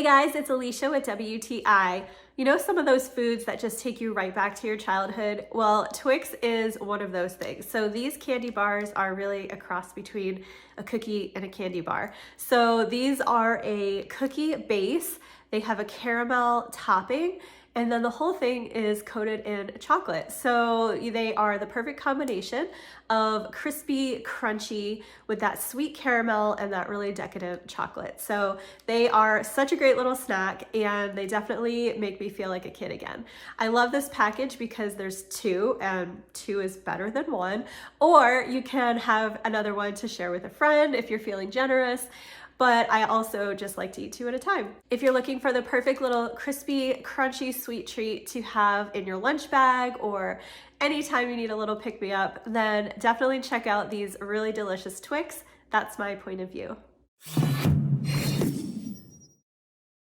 Hey guys, it's Alicia with WTI. You know some of those foods that just take you right back to your childhood? Well, Twix is one of those things. So these candy bars are really a cross between a cookie and a candy bar. So these are a cookie base. They have a caramel topping, and then the whole thing is coated in chocolate. So they are the perfect combination of crispy, crunchy with that sweet caramel and that really decadent chocolate. So they are such a great little snack, and they definitely make me feel like a kid again. I love this package because there's two, and two is better than one. Or you can have another one to share with a friend if you're feeling generous. But I also just like to eat two at a time. If you're looking for the perfect little crispy, crunchy, sweet treat to have in your lunch bag or anytime you need a little pick-me-up, then definitely check out these really delicious Twix. That's my point of view.